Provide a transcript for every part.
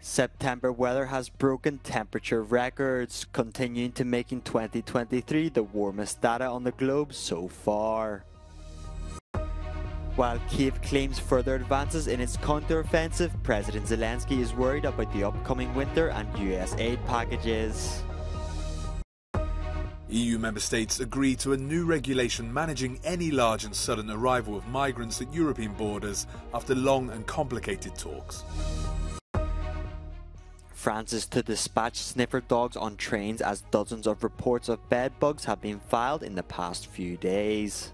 September weather has broken temperature records, continuing to making 2023 the warmest data on the globe so far. While Kyiv claims further advances in its counteroffensive, President Zelensky is worried about the upcoming winter and US aid packages. EU member states agreed to a new regulation managing any large and sudden arrival of migrants at European borders after long and complicated talks. France is to dispatch sniffer dogs on trains as dozens of reports of bed bugs have been filed in the past few days.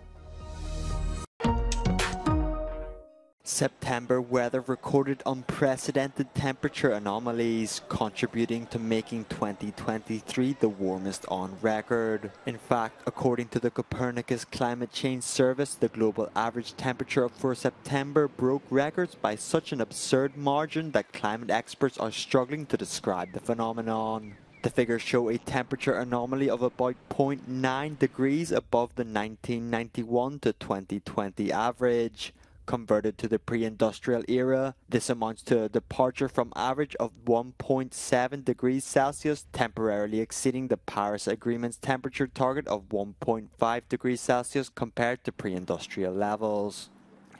September weather recorded unprecedented temperature anomalies, contributing to making 2023 the warmest on record. In fact, according to the Copernicus Climate Change Service, the global average temperature for September broke records by such an absurd margin that climate experts are struggling to describe the phenomenon. The figures show a temperature anomaly of about 0.9 degrees above the 1991 to 2020 average. Converted to the pre-industrial era, this amounts to a departure from average of 1.7 degrees Celsius, temporarily exceeding the Paris Agreement's temperature target of 1.5 degrees Celsius compared to pre-industrial levels.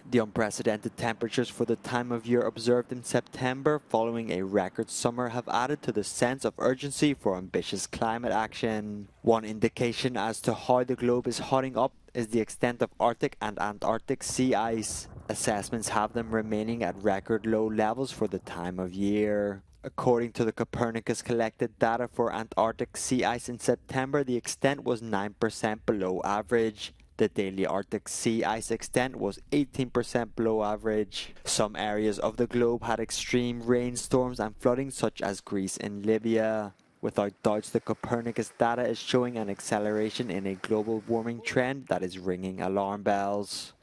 The unprecedented temperatures for the time of year observed in September following a record summer have added to the sense of urgency for ambitious climate action. One indication as to how the globe is hotting up is the extent of Arctic and Antarctic sea ice. Assessments have them remaining at record low levels for the time of year. According to the Copernicus collected data for Antarctic sea ice in September, the extent was 9% below average. The daily Arctic sea ice extent was 18% below average. Some areas of the globe had extreme rainstorms and flooding, such as Greece and Libya. Without doubt, the Copernicus data is showing an acceleration in a global warming trend that is ringing alarm bells.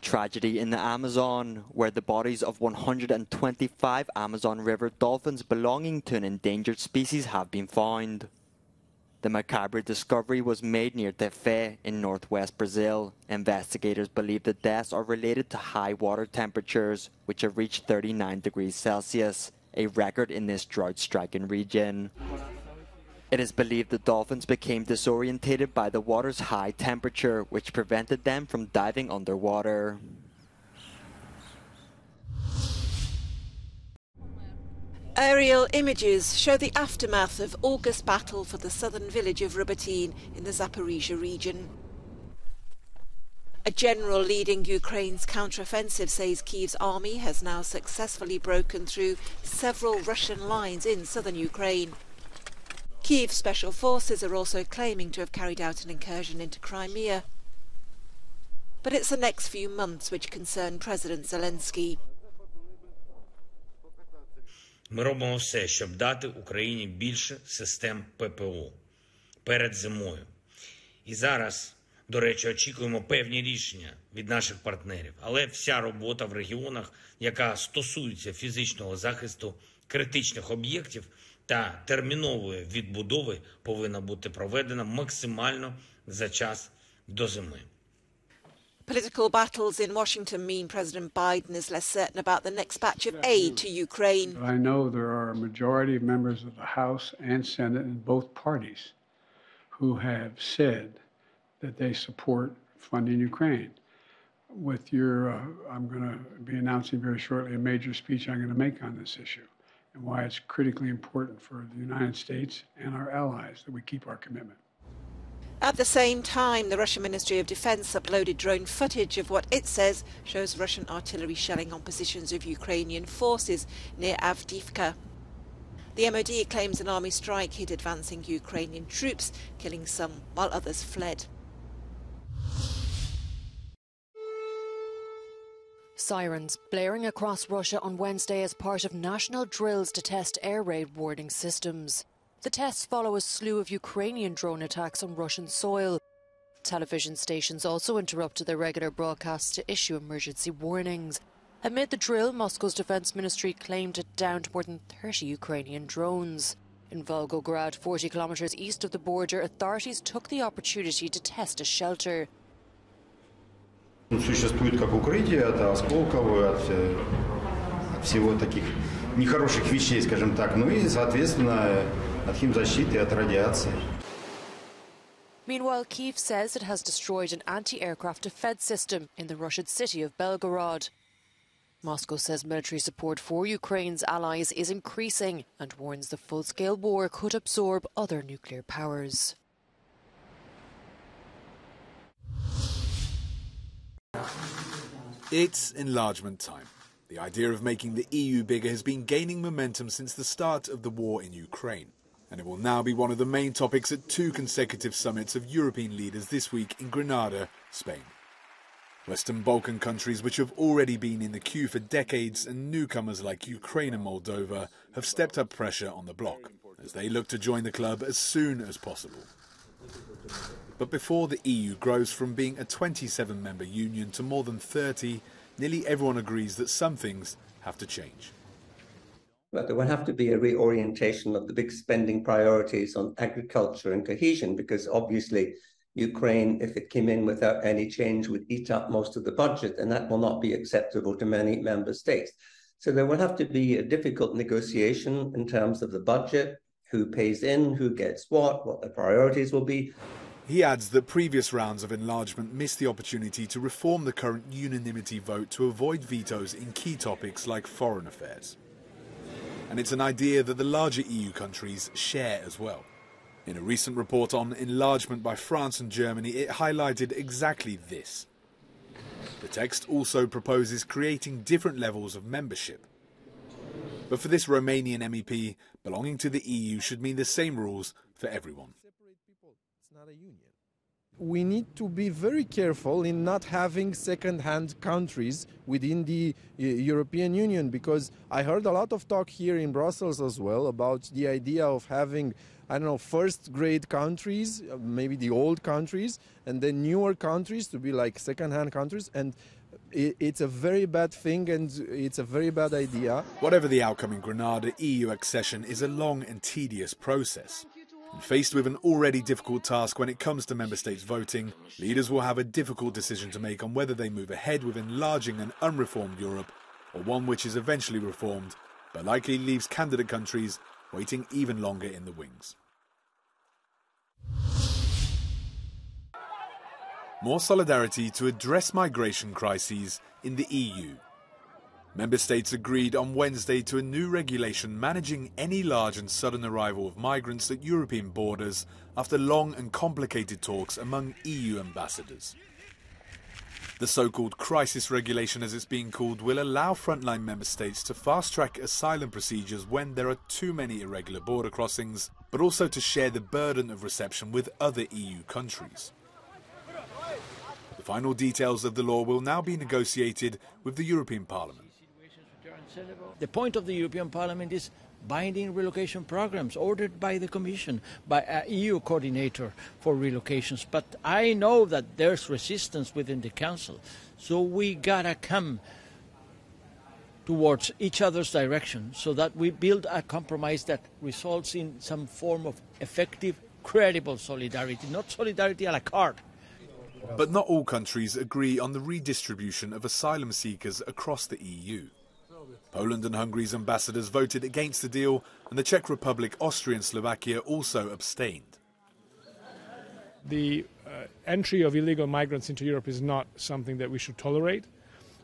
Tragedy in the Amazon, where the bodies of 125 Amazon River dolphins belonging to an endangered species have been found. The macabre discovery was made near Tefé in northwest Brazil. Investigators believe the deaths are related to high water temperatures, which have reached 39 degrees Celsius, a record in this drought-stricken region. It is believed the dolphins became disorientated by the water's high temperature, which prevented them from diving underwater. Aerial images show the aftermath of August battle for the southern village of Robotyne in the Zaporizhia region. A general leading Ukraine's counteroffensive says Kyiv's army has now successfully broken through several Russian lines in southern Ukraine. Kyiv special forces are also claiming to have carried out an incursion into Crimea. But it's the next few months which concern President Zelensky. Ми робимо все, щоб дати Україні більше систем ППО перед зимою. І зараз, до речі, очікуємо певні рішення від наших партнерів. Але вся робота в регіонах, яка стосується фізичного захисту критичних об'єктів та термінової відбудови, повинна бути проведена максимально за час до зими. Political battles in Washington mean President Biden is less certain about the next batch of aid to Ukraine. I know there are a majority of members of the House and Senate in both parties who have said that they support funding Ukraine. With your, I'm going to be announcing very shortly a major speech I'm going to make on this issue and why it's critically important for the United States and our allies that we keep our commitment. At the same time, the Russian Ministry of Defense uploaded drone footage of what it says shows Russian artillery shelling on positions of Ukrainian forces near Avdiivka. The MOD claims an army strike hit advancing Ukrainian troops, killing some while others fled. Sirens blaring across Russia on Wednesday as part of national drills to test air raid warning systems. The tests follow a slew of Ukrainian drone attacks on Russian soil. Television stations also interrupted their regular broadcasts to issue emergency warnings. Amid the drill, Moscow's defence ministry claimed it downed more than 30 Ukrainian drones. In Volgograd, 40 kilometres east of the border, authorities took the opportunity to test a shelter. Существует как укрытие, это осколковое, всего таких нехороших вещей, скажем так. Ну и, соответственно, от химзащиты, от радиации. Meanwhile, Kyiv says it has destroyed an anti-aircraft defence system in the Russian city of Belgorod. Moscow says military support for Ukraine's allies is increasing and warns the full-scale war could absorb other nuclear powers. It's enlargement time. The idea of making the EU bigger has been gaining momentum since the start of the war in Ukraine. And it will now be one of the main topics at 2 consecutive summits of European leaders this week in Granada, Spain. Western Balkan countries, which have already been in the queue for decades, and newcomers like Ukraine and Moldova have stepped up pressure on the bloc, as they look to join the club as soon as possible. But before the EU grows from being a 27-member union to more than 30, nearly everyone agrees that some things have to change. But there will have to be a reorientation of the big spending priorities on agriculture and cohesion, because obviously Ukraine, if it came in without any change, would eat up most of the budget, and that will not be acceptable to many member states. So there will have to be a difficult negotiation in terms of the budget, who pays in, who gets what the priorities will be. He adds that previous rounds of enlargement missed the opportunity to reform the current unanimity vote to avoid vetoes in key topics like foreign affairs. And it's an idea that the larger EU countries share as well. In a recent report on enlargement by France and Germany, it highlighted exactly this. The text also proposes creating different levels of membership. But for this Romanian MEP, belonging to the EU should mean the same rules for everyone. We need to be very careful in not having second-hand countries within the European Union, because I heard a lot of talk here in Brussels as well about the idea of having, I don't know, first-grade countries, maybe the old countries, and then newer countries to be like second-hand countries, and it's a very bad thing and it's a very bad idea. Whatever the outcome in Granada, EU accession is a long and tedious process. And faced with an already difficult task when it comes to member states voting, leaders will have a difficult decision to make on whether they move ahead with enlarging an unreformed Europe, or one which is eventually reformed, but likely leaves candidate countries waiting even longer in the wings. More solidarity to address migration crises in the EU. Member states agreed on Wednesday to a new regulation managing any large and sudden arrival of migrants at European borders after long and complicated talks among EU ambassadors. The so-called crisis regulation, as it's being called, will allow frontline member states to fast-track asylum procedures when there are too many irregular border crossings, but also to share the burden of reception with other EU countries. The final details of the law will now be negotiated with the European Parliament. The point of the European Parliament is binding relocation programs ordered by the Commission, by an EU coordinator for relocations. But I know that there's resistance within the Council, so we gotta come towards each other's direction so that we build a compromise that results in some form of effective, credible solidarity, not solidarity a la carte. But not all countries agree on the redistribution of asylum seekers across the EU. Poland and Hungary's ambassadors voted against the deal, and the Czech Republic, Austria and Slovakia also abstained. The entry of illegal migrants into Europe is not something that we should tolerate.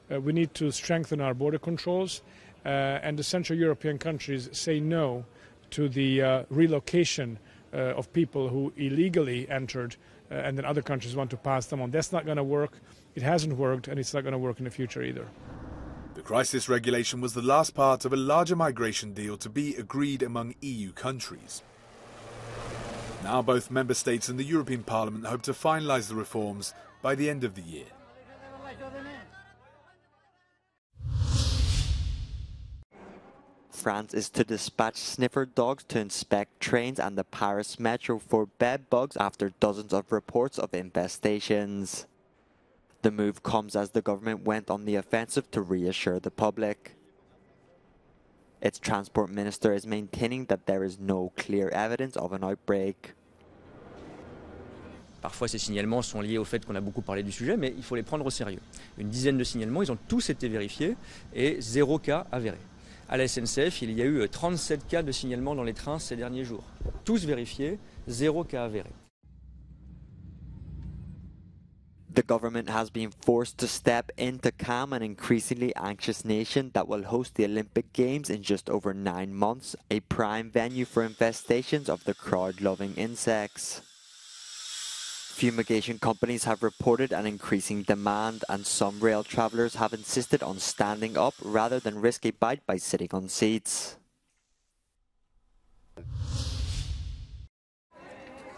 We need to strengthen our border controls, and the Central European countries say no to the relocation of people who illegally entered, and then other countries want to pass them on. That's not going to work. It hasn't worked, and it's not going to work in the future either. The crisis regulation was the last part of a larger migration deal to be agreed among EU countries. Now both member states and the European Parliament hope to finalise the reforms by the end of the year. France is to dispatch sniffer dogs to inspect trains and the Paris metro for bed bugs after dozens of reports of infestations. The move comes as the government went on the offensive to reassure the public. Its transport minister is maintaining that there is no clear evidence of an outbreak. Parfois ces signalements sont liés au fait qu'on a beaucoup parlé du sujet, mais il faut les prendre au sérieux. Une dizaine de signalements, ils ont tous été vérifiés et 0 cas avéré. À la SNCF, il y a eu 37 cas de signalement dans les trains ces derniers jours. Tous vérifiés, 0 cas avéré. The government has been forced to step in to calm an increasingly anxious nation that will host the Olympic Games in just over 9 months, a prime venue for infestations of the crowd-loving insects. Fumigation companies have reported an increasing demand, and some rail travellers have insisted on standing up rather than risk a bite by sitting on seats.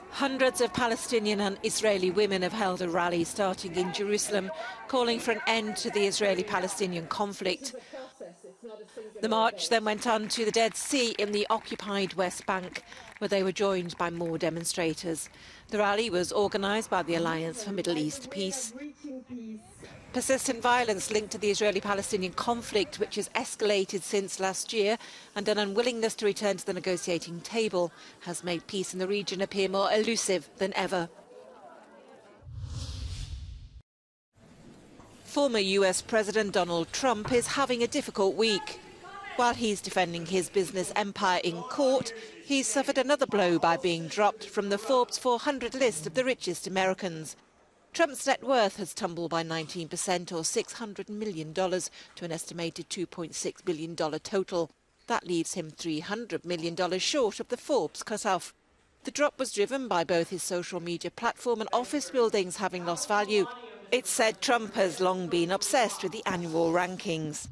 Hundreds of Palestinian and Israeli women have held a rally starting in Jerusalem, calling for an end to the Israeli-Palestinian conflict. The march then went on to the Dead Sea in the occupied West Bank, where they were joined by more demonstrators. The rally was organised by the Alliance for Middle East Peace. Persistent violence linked to the Israeli-Palestinian conflict, which has escalated since last year, and an unwillingness to return to the negotiating table, has made peace in the region appear more elusive than ever. Former US President Donald Trump is having a difficult week. While he's defending his business empire in court, he's suffered another blow by being dropped from the Forbes 400 list of the richest Americans. Trump's net worth has tumbled by 19%, or $600 million, to an estimated $2.6 billion total. That leaves him $300 million short of the Forbes cut-off. The drop was driven by both his social media platform and office buildings having lost value. It's said Trump has long been obsessed with the annual rankings.